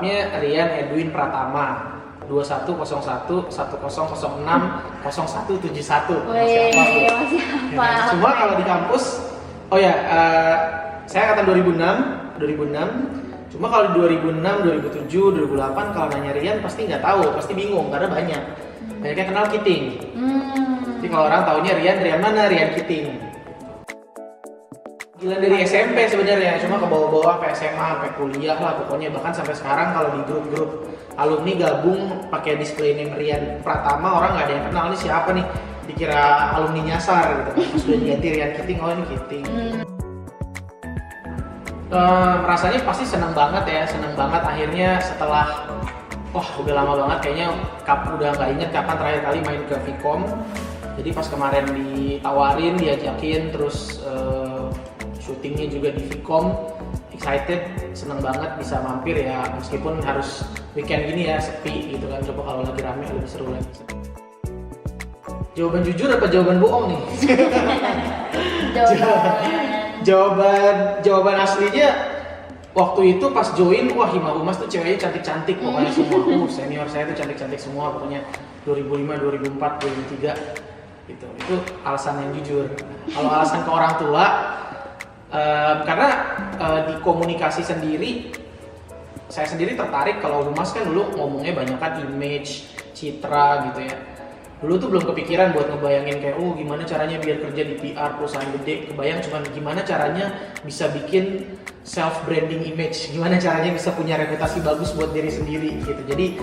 lengkapnya Rian Edwin Pratama 2101 1006 0171. Masih apa? Ya, cuma kalau di kampus, saya angkatan 2006. Cuma kalau di 2006, 2007, 2008 kalau nanya Rian pasti nggak tahu, pasti bingung karena banyak yang kenal Kiting. Jadi kalau orang taunya Rian mana? Rian Kiting. Gila dari SMP sebenarnya, cuma ke bawah-bawah sampai SMA, sampai kuliah lah pokoknya, bahkan sampai sekarang kalau di grup-grup alumni gabung pakai display name Rian Pratama, orang nggak ada yang kenal nih siapa nih, dikira alumni nyasar gitu kan. Terus udah diganti Rian Kiting, oh ini Kiting. Rasanya pasti seneng banget akhirnya setelah udah lama banget kayaknya udah nggak inget kapan terakhir kali main ke Vcom. Jadi pas kemarin ditawarin, diajakin, terus syutingnya juga di Vcom, excited, seneng banget bisa mampir ya, meskipun harus weekend gini ya, sepi gitu kan. Coba kalau lagi rame lebih seru lagi. Jawaban jujur apa jawaban bohong nih? Jawaban aslinya waktu itu pas join, Hima Humas tuh ceweknya cantik-cantik pokoknya semua. Senior saya tuh cantik-cantik semua pokoknya, 2005, 2004, 2003 gitu. Itu alasan yang jujur. Kalau alasan ke orang tua, karena di komunikasi sendiri saya sendiri tertarik. Kalau Humas kan dulu ngomongnya banyak kan image, citra gitu ya. Dulu tuh belum kepikiran buat ngebayangin kayak gimana caranya biar kerja di PR perusahaan gede. Kebayang cuman gimana caranya bisa bikin self branding image, gimana caranya bisa punya reputasi bagus buat diri sendiri gitu. Jadi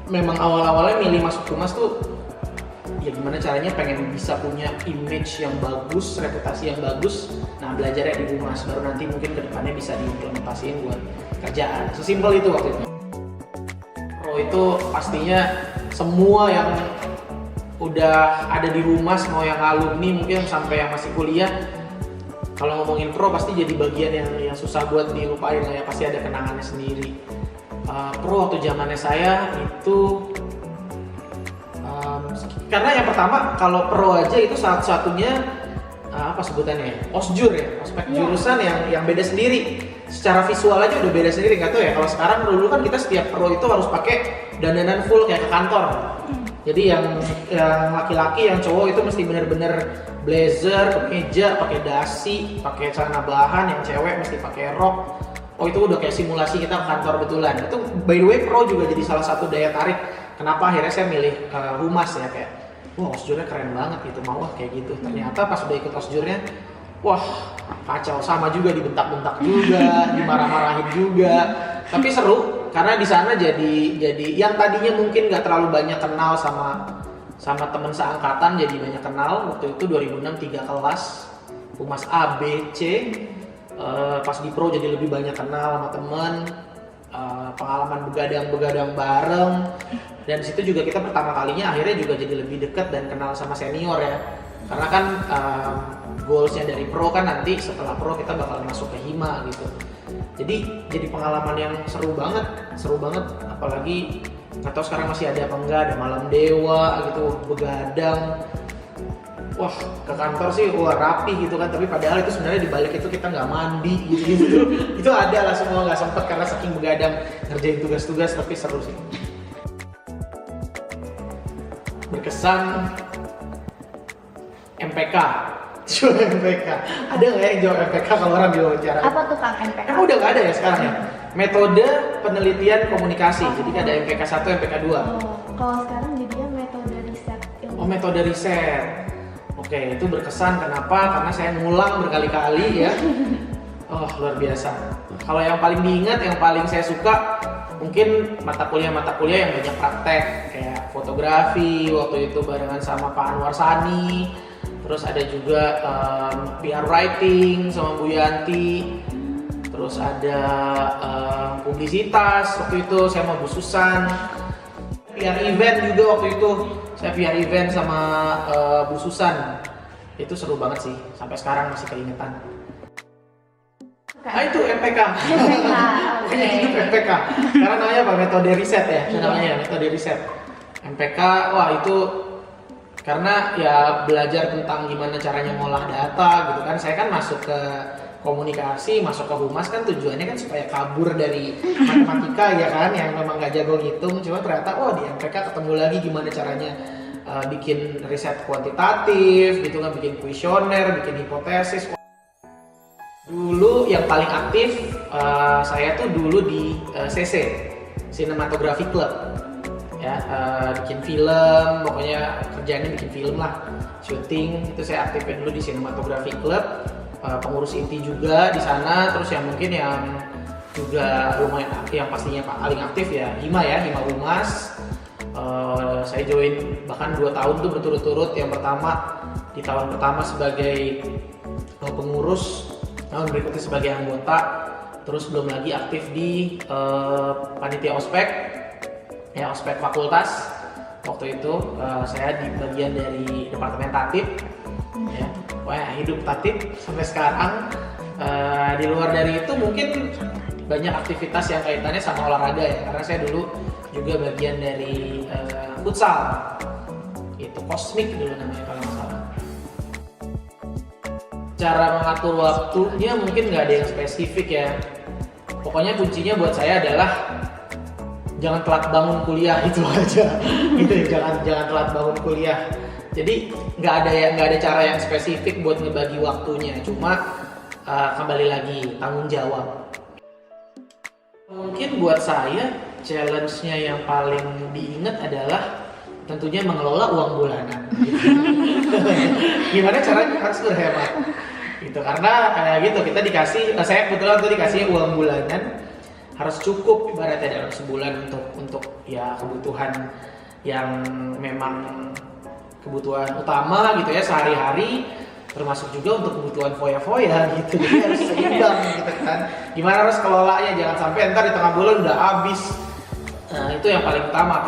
memang awal-awalnya milih masuk Humas tuh ya gimana caranya pengen bisa punya image yang bagus, reputasi yang bagus. Nah, belajarnya di Humas, baru nanti mungkin kedepannya bisa diimplementasiin buat kerjaan. Sesimpel itu waktu itu. Pro itu pastinya semua yang udah ada di Humas, mau yang alumni mungkin sampai yang masih kuliah, kalau ngomongin pro pasti jadi bagian yang susah buat dilupain lah ya, pasti ada kenangannya sendiri. Pro waktu zamannya saya itu karena yang pertama kalau pro aja itu satu-satunya apa sebutannya ya? Osjur ya, ospek jurusan yang beda sendiri. Secara visual aja udah beda sendiri, nggak tahu ya. Kalau sekarang dulu kan kita setiap pro itu harus pakai dandanan full kayak ke kantor. Jadi yang laki-laki, yang cowok itu mesti bener-bener blazer, kemeja, pakai dasi, pakai celana bahan. Yang cewek mesti pakai rok. Itu udah kayak simulasi kita ke kantor betulan. Itu by the way pro juga jadi salah satu daya tarik. Kenapa akhirnya saya milih Humas ya, kayak osjurnya keren banget gitu, mau kayak gitu. Ternyata pas udah ikut osjurnya, kacau, sama juga dibentak-bentak juga, dimarah-marahin juga. Tapi seru karena di sana jadi yang tadinya mungkin nggak terlalu banyak kenal sama temen seangkatan, jadi banyak kenal. Waktu itu 2006 3 kelas Humas A, B, C. Pas di pro jadi lebih banyak kenal sama temen, pengalaman begadang bareng. Dan di situ juga kita pertama kalinya akhirnya juga jadi lebih dekat dan kenal sama senior ya. Karena kan goalsnya dari pro kan nanti setelah pro kita bakal masuk ke Hima gitu. Jadi pengalaman yang seru banget, apalagi nggak tahu sekarang masih ada apa enggak, ada malam dewa gitu, begadang. Ke kantor sih rapi gitu kan, tapi padahal itu sebenarnya di balik itu kita nggak mandi gitu. Itu ada lah, semua nggak sempet karena saking begadang ngerjain tugas-tugas, tapi seru sih. Berkesan MPK. MPK. Ada nggak yang jawab MPK kalau orang diwawancara? Apa tuh Kang MPK? Udah nggak ada ya sekarang ya. Metode penelitian komunikasi. Jadi ada MPK 1, MPK 2. Kalau sekarang jadinya metode riset. Metode riset. Oke, itu berkesan. Kenapa? Karena saya ngulang berkali-kali ya. Luar biasa. Kalau yang paling diingat, yang paling saya suka, mungkin mata kuliah yang banyak praktek, kayak fotografi waktu itu barengan sama Pak Anwar Sani. Terus ada juga PR writing sama Bu Yanti. Terus ada publisitas, waktu itu saya sama Bu Susan. PR event juga waktu itu, saya PR event sama Bu Susan. Itu seru banget sih, sampai sekarang masih keingetan. Itu MPK. Pokoknya hidup MPK. Karena namanya apa? Metode riset ya, namanya metode riset. MPK, itu karena ya belajar tentang gimana caranya ngolah data gitu kan. Saya kan masuk ke komunikasi, masuk ke humas kan tujuannya kan supaya kabur dari matematika ya kan, yang memang nggak jago ngitung. Cuma ternyata di MPK ketemu lagi gimana caranya bikin riset kuantitatif gitu kan, bikin kuesioner, bikin hipotesis. Dulu yang paling aktif saya tuh dulu di CC, Cinematography Club ya, bikin film, pokoknya kerjaannya bikin film lah, syuting. Itu saya aktifin dulu di Cinematography Club, pengurus inti juga di sana. Terus yang mungkin yang juga lumayan aktif, yang pastinya paling aktif ya Hima Humas. Saya join bahkan 2 tahun tuh berturut-turut. Yang pertama di tahun pertama sebagai pengurus, tahun berikutnya sebagai anggota, terus belum lagi aktif di panitia ospek ya, ospek fakultas. Waktu itu saya di bagian dari departemen tatib ya. Wah, hidup tatib sampai sekarang. Di luar dari itu mungkin banyak aktivitas yang kaitannya sama olahraga ya, karena saya dulu juga bagian dari futsal, itu kosmik dulu namanya kalau nggak salah. Cara mengatur waktunya mungkin nggak ada yang spesifik ya. Pokoknya kuncinya buat saya adalah jangan telat bangun kuliah, itu aja. Gitu ya, jangan telat bangun kuliah. Jadi nggak ada cara yang spesifik buat ngebagi waktunya. Cuma kembali lagi tanggung jawab. Mungkin buat saya challenge-nya yang paling diingat adalah tentunya mengelola uang bulanan. Gitu. Gimana caranya harus berhemat? Gitu, karena gitu kita dikasih, saya kebetulan tuh dikasih uang bulanan harus cukup ibaratnya dalam sebulan untuk ya kebutuhan yang memang kebutuhan utama gitu ya sehari-hari, termasuk juga untuk kebutuhan foya-foya gitu. Jadi harus seimbang gitu kan. Gimana harus kelolanya, jangan sampai ntar di tengah bulan udah habis. Nah, itu yang paling utama.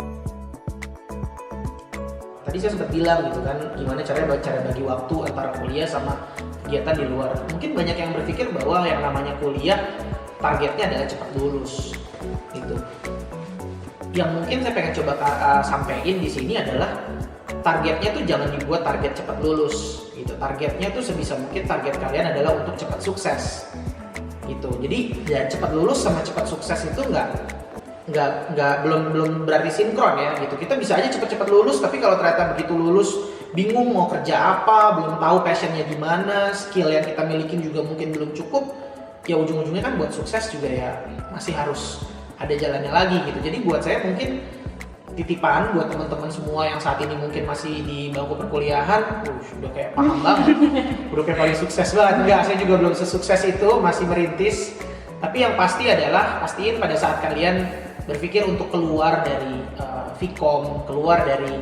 Tadi saya sempat bilang gitu kan, gimana cara bagi waktu antara kuliah sama kegiatan di luar. Mungkin banyak yang berpikir bahwa yang namanya kuliah targetnya adalah cepat lulus gitu. Yang mungkin saya pengen coba sampein di sini adalah targetnya tuh jangan dibuat target cepat lulus gitu. Targetnya tuh sebisa mungkin target kalian adalah untuk cepat sukses gitu. Jadi ya cepat lulus sama cepat sukses itu belum berarti sinkron ya gitu. Kita bisa aja cepat-cepat lulus, tapi kalau ternyata begitu lulus bingung mau kerja apa, belum tahu passionnya di mana, skill yang kita milikin juga mungkin belum cukup, ya ujung-ujungnya kan buat sukses juga ya masih harus ada jalannya lagi gitu. Jadi buat saya mungkin titipan buat teman-teman semua yang saat ini mungkin masih di bangku perkuliahan, udah kayak paham banget, udah kayak paling sukses banget. Enggak, saya juga belum sesukses itu, masih merintis. Tapi yang pasti adalah pastiin pada saat kalian berpikir untuk keluar dari Vkom, keluar dari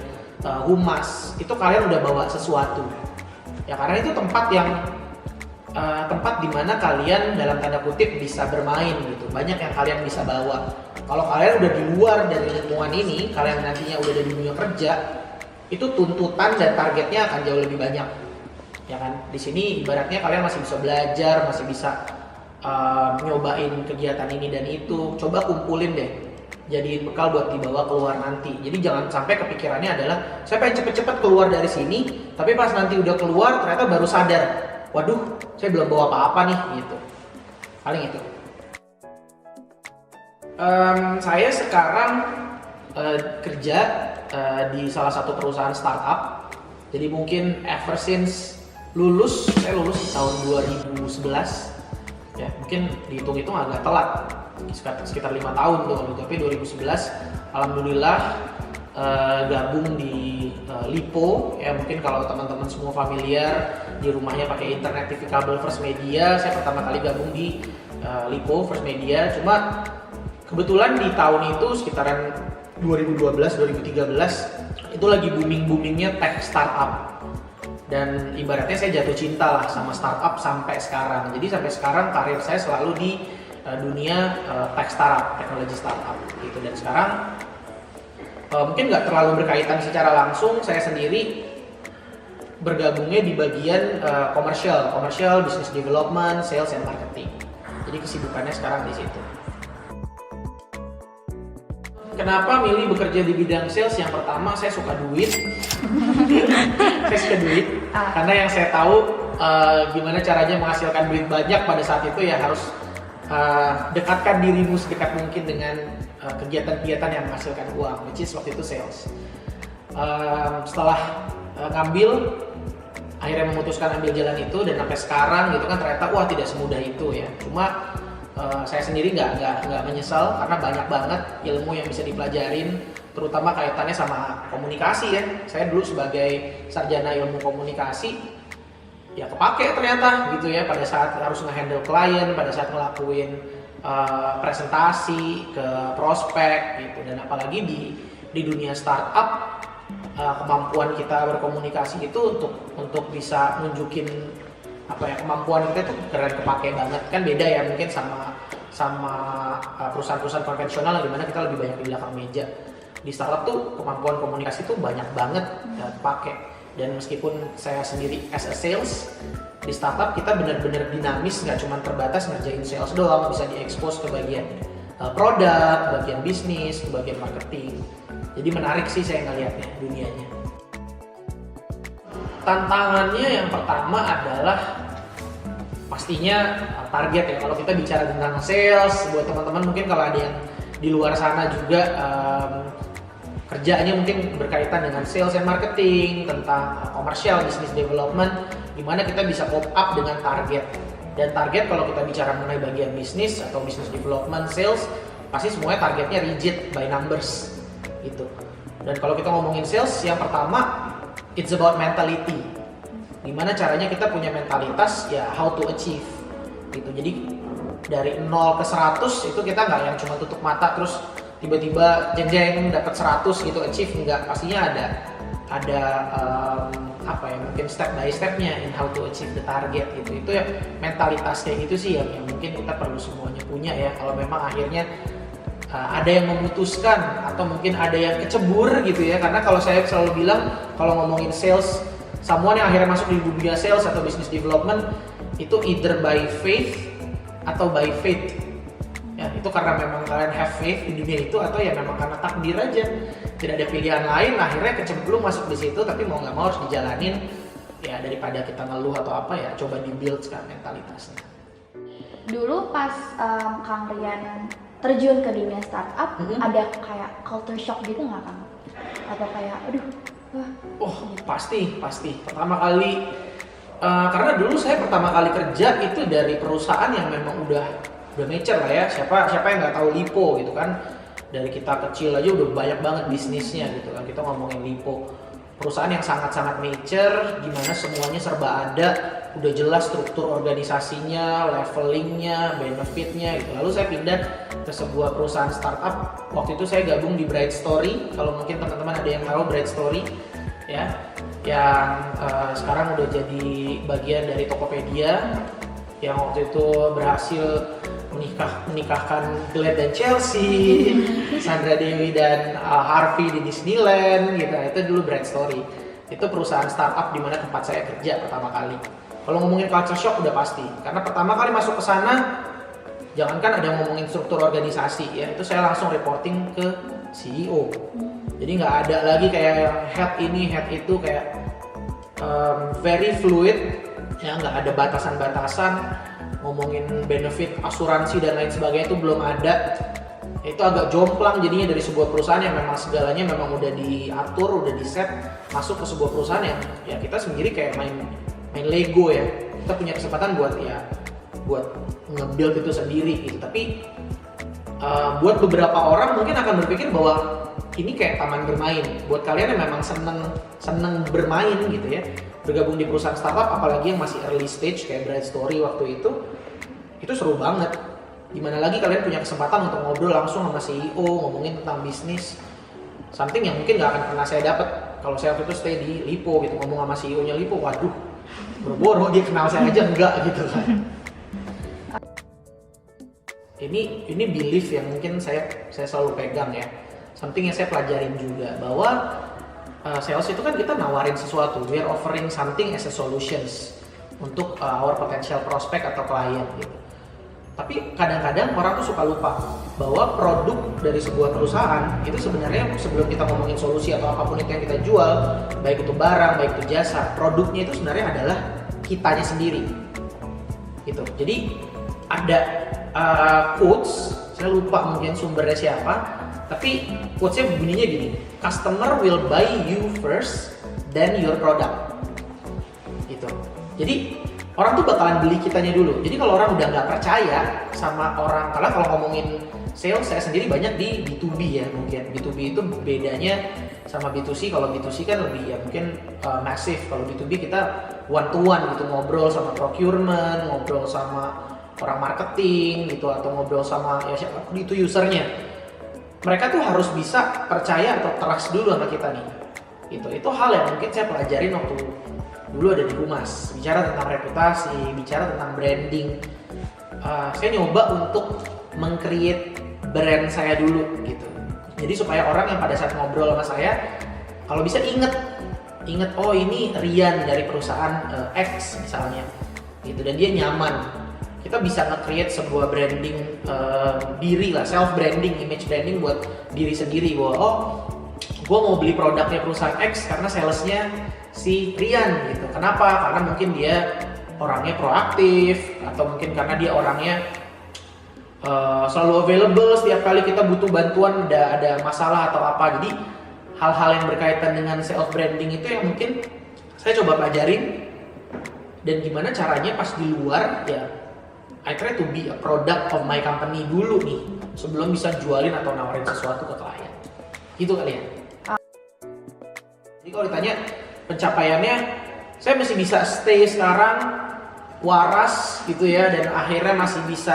humas, itu kalian udah bawa sesuatu. Ya karena itu tempat di mana kalian dalam tanda kutip bisa bermain gitu. Banyak yang kalian bisa bawa. Kalau kalian udah di luar dari lingkungan ini, kalian nantinya udah di dunia kerja, itu tuntutan dan targetnya akan jauh lebih banyak. Ya kan? Di sini ibaratnya kalian masih bisa belajar, masih bisa nyobain kegiatan ini dan itu. Coba kumpulin deh, jadiin bekal buat dibawa keluar nanti. Jadi jangan sampai kepikirannya adalah saya pengen cepet-cepet keluar dari sini, tapi pas nanti udah keluar ternyata baru sadar, waduh, saya belum bawa apa-apa nih gitu. Paling itu. Saya sekarang kerja di salah satu perusahaan startup. Jadi mungkin ever since lulus, saya lulus di tahun 2011. Ya, mungkin dihitung-hitung agak telat, sekitar 5 tahun tuh, tapi 2011 alhamdulillah gabung di Lipo. Ya mungkin kalau teman-teman semua familiar di rumahnya pakai internet TV kabel First Media, saya pertama kali gabung di Lipo First Media. Cuma kebetulan di tahun itu sekitaran 2012-2013 itu lagi booming-boomingnya tech startup. Dan ibaratnya saya jatuh cinta lah sama startup sampai sekarang. Jadi sampai sekarang karir saya selalu di dunia tech startup, teknologi startup gitu. Dan sekarang mungkin nggak terlalu berkaitan secara langsung, saya sendiri bergabungnya di bagian komersial, business development, sales and marketing. Jadi kesibukannya sekarang di situ. Kenapa milih bekerja di bidang sales? Yang pertama, saya suka duit. Saya suka duit karena yang saya tahu gimana caranya menghasilkan duit banyak pada saat itu ya harus dekatkan dirimu sedekat mungkin dengan kegiatan-kegiatan yang menghasilkan uang, which is waktu itu sales. Setelah ngambil, akhirnya memutuskan ambil jalan itu dan sampai sekarang gitu kan ternyata wah tidak semudah itu ya. Cuma saya sendiri nggak menyesal karena banyak banget ilmu yang bisa dipelajarin, terutama kaitannya sama komunikasi ya. Saya dulu sebagai sarjana ilmu komunikasi ya kepake ternyata gitu ya pada saat harus nge-handle klien, pada saat ngelakuin presentasi ke prospek gitu. Dan apalagi di dunia startup, kemampuan kita berkomunikasi itu untuk bisa nunjukin kemampuan kita itu keren, kepake banget. Kan beda ya mungkin sama perusahaan-perusahaan konvensional di mana kita lebih banyak di belakang meja. Di startup tuh kemampuan komunikasi tuh banyak banget kepake. Dan meskipun saya sendiri as a sales, di startup kita benar-benar dinamis, nggak cuma terbatas ngerjain sales doang, bisa diekspos ke bagian produk, bagian bisnis, ke bagian marketing. Jadi menarik sih saya ngelihatnya dunianya. Tantangannya yang pertama adalah pastinya target ya. Kalau kita bicara tentang sales, buat teman-teman mungkin kalau ada yang di luar sana juga kerjanya mungkin berkaitan dengan sales and marketing, tentang commercial, business development, gimana kita bisa pop up dengan target. Dan target kalau kita bicara mengenai bagian bisnis atau business development, sales, pasti semuanya targetnya rigid by numbers gitu. Dan kalau kita ngomongin sales, yang pertama it's about mentality. Gimana caranya kita punya mentalitas ya how to achieve gitu. Jadi dari 0 ke 100 itu kita nggak yang cuma tutup mata terus tiba-tiba jeng-jeng dapat 100 gitu achieve, enggak. Pastinya ada mungkin step by stepnya in how to achieve the target gitu. Itu ya mentalitas kayak gitu sih yang mungkin kita perlu semuanya punya ya. Kalau memang akhirnya ada yang memutuskan atau mungkin ada yang kecebur gitu ya, karena kalau saya selalu bilang kalau ngomongin sales, someone yang akhirnya masuk di dunia sales atau business development itu either by faith atau by fate ya. Itu karena memang kalian have faith di dunia itu atau ya memang karena takdir aja, tidak ada pilihan lain, akhirnya kecemplung masuk di situ, tapi mau nggak mau harus dijalanin ya. Daripada kita ngeluh atau apa ya, coba di-build sekarang mentalitasnya. Dulu pas Kang Rian terjun ke dunia startup, ada kayak culture shock gitu nggak Kang? Atau kayak aduh pasti pertama kali karena dulu saya pertama kali kerja itu dari perusahaan yang memang udah mature lah ya. Siapa yang nggak tahu Lipo gitu kan, dari kita kecil aja udah banyak banget bisnisnya gitu kan. Kita ngomongin Lipo, perusahaan yang sangat-sangat mature, dimana semuanya serba ada, udah jelas struktur organisasinya, levelingnya, benefitnya gitu. Lalu saya pindah ke sebuah perusahaan startup. Waktu itu saya gabung di Bright Story. Kalau mungkin teman-teman ada yang tahu Bright Story ya, yang sekarang udah jadi bagian dari Tokopedia, yang waktu itu berhasil menikahkan Glenn dan Chelsea, Sandra Dewi dan Harvey di Disneyland gitu. Itu dulu Bright Story. Itu perusahaan startup di mana tempat saya kerja pertama kali. Kalau ngomongin culture shock udah pasti, karena pertama kali masuk ke sana, jangankan ada ngomongin struktur organisasi ya, itu saya langsung reporting ke CEO. Jadi nggak ada lagi kayak head ini, head itu, kayak very fluid ya, nggak ada batasan-batasan. Ngomongin benefit, asuransi dan lain sebagainya itu belum ada. Itu agak jomplang jadinya dari sebuah perusahaan yang memang segalanya memang udah diatur, udah di set, masuk ke sebuah perusahaan yang ya kita sendiri kayak main Lego ya. Kita punya kesempatan buat nge-build itu sendiri gitu. Tapi buat beberapa orang mungkin akan berpikir bahwa ini kayak taman bermain. Buat kalian yang memang seneng bermain gitu ya, bergabung di perusahaan startup, apalagi yang masih early stage kayak Bright Story waktu itu seru banget. Dimana lagi kalian punya kesempatan untuk ngobrol langsung sama CEO, ngomongin tentang bisnis, something yang mungkin gak akan pernah saya dapat kalau saya waktu itu stay di Lipo gitu, ngomong sama CEO-nya Lipo. Waduh, boro-boro dia kenal saya aja enggak gitu kan. Ini belief yang mungkin saya selalu pegang ya, something yang saya pelajarin juga, bahwa sales itu kan kita nawarin sesuatu, we are offering something as a solutions untuk our potential prospect atau klien gitu. Tapi kadang-kadang orang tuh suka lupa bahwa produk dari sebuah perusahaan itu sebenarnya sebelum kita ngomongin solusi atau apapun itu yang kita jual, baik itu barang, baik itu jasa, produknya itu sebenarnya adalah kitanya sendiri gitu. Jadi ada quotes, saya lupa mungkin sumbernya siapa, tapi quotesnya bunyinya gini, customer will buy you first then your product gitu. Jadi orang tuh bakalan beli kitanya dulu. Jadi kalau orang udah nggak percaya sama orang, karena kalau ngomongin sales saya sendiri banyak di B2B ya, mungkin B2B itu bedanya sama B2C. Kalau B2C kan lebih ya mungkin massive. Kalau B2B kita one to one gitu, ngobrol sama procurement, ngobrol sama orang marketing gitu, atau ngobrol sama ya siapa itu usernya. Mereka tuh harus bisa percaya atau trust dulu sama kita nih. Itu hal yang mungkin saya pelajarin waktu dulu ada di Humas. Bicara tentang reputasi, bicara tentang branding. Saya nyoba untuk meng-create brand saya dulu gitu. Jadi supaya orang yang pada saat ngobrol sama saya, kalau bisa inget oh ini Rian dari perusahaan X misalnya gitu, dan dia nyaman. Kita bisa nge-create sebuah branding diri lah, self branding, image branding buat diri sendiri, bahwa oh gue mau beli produknya perusahaan X karena salesnya si Rian gitu. Kenapa? Karena mungkin dia orangnya proaktif, atau mungkin karena dia orangnya selalu available setiap kali kita butuh bantuan, ada masalah atau apa. Jadi hal-hal yang berkaitan dengan self branding itu yang mungkin saya coba pelajarin, dan gimana caranya pas di luar ya I try to be a product of my company dulu nih sebelum bisa jualin atau nawarin sesuatu ke klien. Gitu kali ya. Jadi kalau ditanya pencapaiannya, saya masih bisa stay sekarang waras gitu ya, dan akhirnya masih bisa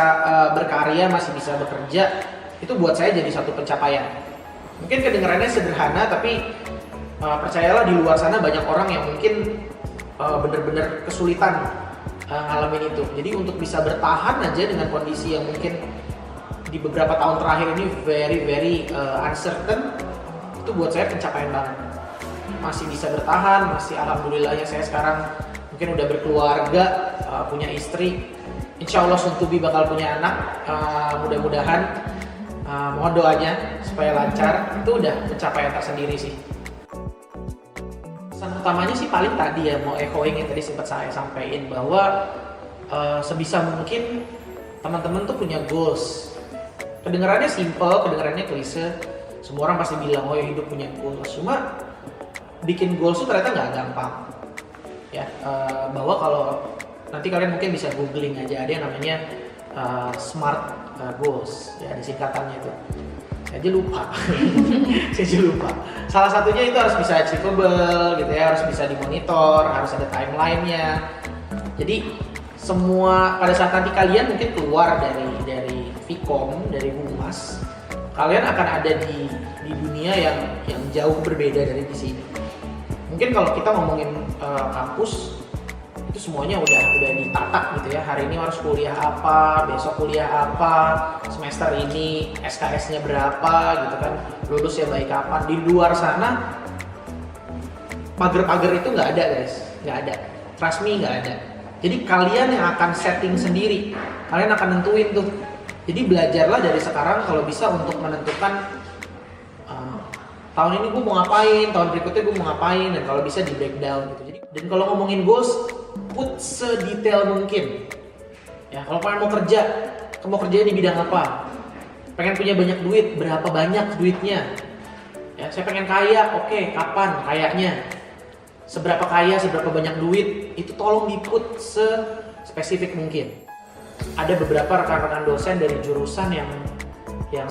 berkarya, masih bisa bekerja. Itu buat saya jadi satu pencapaian. Mungkin kedengarannya sederhana, tapi percayalah di luar sana banyak orang yang mungkin bener-bener kesulitan ngalamin itu. Jadi untuk bisa bertahan aja dengan kondisi yang mungkin di beberapa tahun terakhir ini very uncertain, itu buat saya pencapaian banget. Masih bisa bertahan, masih alhamdulillahnya saya sekarang mungkin udah berkeluarga, punya istri, insya Allah soon to be bakal punya anak, mudah-mudahan, mohon doanya supaya lancar. Itu udah pencapaian tersendiri sih. Pesan utamanya sih paling tadi ya, mau echoing yang tadi sempat saya sampaikan, bahwa sebisa mungkin teman-teman tuh punya goals. Kedengarannya simple, kedengarannya klise, semua orang pasti bilang oh ya hidup punya goals. Cuma bikin goals tuh ternyata nggak gampang ya. Bahwa kalau nanti kalian mungkin bisa googling aja, ada yang namanya SMART goals ya, ada singkatannya itu. Saya aja lupa. Salah satunya itu harus bisa achievable gitu ya, harus bisa dimonitor, harus ada timelinenya. Jadi semua pada saat nanti kalian mungkin keluar dari Vkom, dari Humas, kalian akan ada di dunia yang jauh berbeda dari di sini. Mungkin kalau kita ngomongin kampus, itu semuanya udah ditata gitu ya. Hari ini harus kuliah apa, besok kuliah apa, semester ini SKS-nya berapa gitu kan, lulus ya baik kapan. Di luar sana pagar-pagar itu nggak ada guys, nggak ada. Trust me, nggak ada. Jadi kalian yang akan setting sendiri, kalian akan nentuin tuh. Jadi belajarlah dari sekarang kalau bisa untuk menentukan tahun ini gue mau ngapain, tahun berikutnya gue mau ngapain, dan kalau bisa di breakdown gitu. Jadi, dan kalau ngomongin goals, put sedetail mungkin. Ya, kalau kalian mau kerja, kamu mau kerja di bidang apa? Pengen punya banyak duit, berapa banyak duitnya? Ya, saya pengen kaya, oke, kapan kayanya? Seberapa kaya, seberapa banyak duit, itu tolong di-put spesifik mungkin. Ada beberapa rekan-rekan dosen dari jurusan yang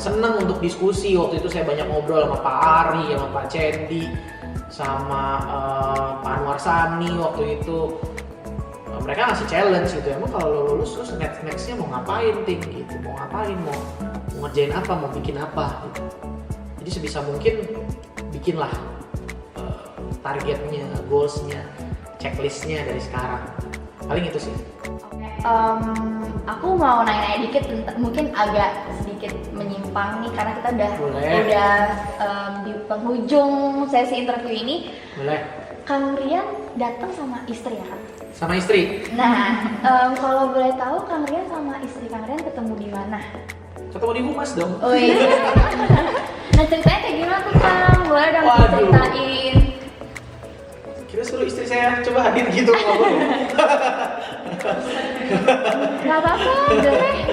senang untuk diskusi. Waktu itu saya banyak ngobrol sama Pak Ari, sama Pak Cendi, sama Pak Anwar Sani waktu itu. Mereka ngasih challenge gitu, emang kalau lo lulus terus nextnya mau ngapain ting gitu, mau ngapain, mau ngerjain apa, mau bikin apa gitu. Jadi sebisa mungkin bikinlah targetnya, goalsnya, checklistnya dari sekarang. Paling itu sih. Aku mau nanya-nanya dikit, mungkin agak sedikit menyimpang nih karena kita udah di penghujung sesi interview ini. Boleh. Kang Rian datang sama istri ya kan? Sama istri. Nah, kalau boleh tahu Kang Rian sama istri Kang Rian ketemu di mana? Ketemu di Humas dong. Oh iya. Nah ceritanya kayak gimana tuh Kang? Boleh dong ceritain. Kita suruh istri saya coba hadir gitu ngobrol. Nggak apa-apa, boleh.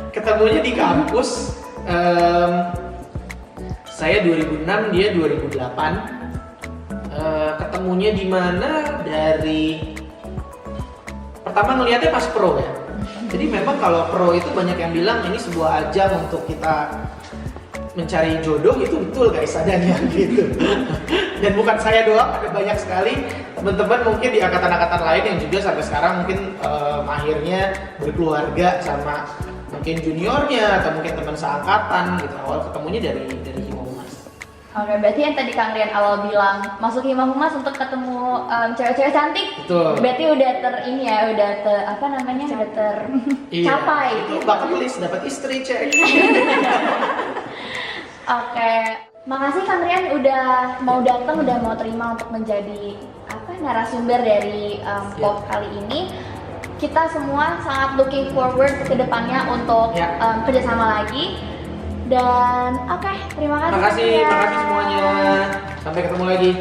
Ketemunya di kampus. Saya 2006, dia 2008. Ketemunya di mana? Dari pertama ngelihatnya pas pro ya. Jadi memang kalau pro itu banyak yang bilang ini sebuah ajang untuk kita mencari jodoh, itu betul guys adanya gitu. Dan bukan saya doang, ada banyak sekali teman-teman mungkin di angkatan-angkatan lain yang juga sampai sekarang mungkin akhirnya berkeluarga sama mungkin juniornya atau mungkin teman seangkatan gitu. Awal ketemunya dari Hima Humas. Oke, berarti yang tadi Kang Rian awal bilang masuk Hima Humas untuk ketemu cewek-cewek cantik. Betul. Berarti udah udah tercapai. Iya, itu bucket list dapat istri cek. Oke, makasih Kang Rian udah mau datang, udah mau terima untuk menjadi narasumber dari POV kali ini. Kita semua sangat looking forward ke depannya untuk kerjasama lagi. Dan oke, terima kasih. Makasih semuanya. Sampai ketemu lagi.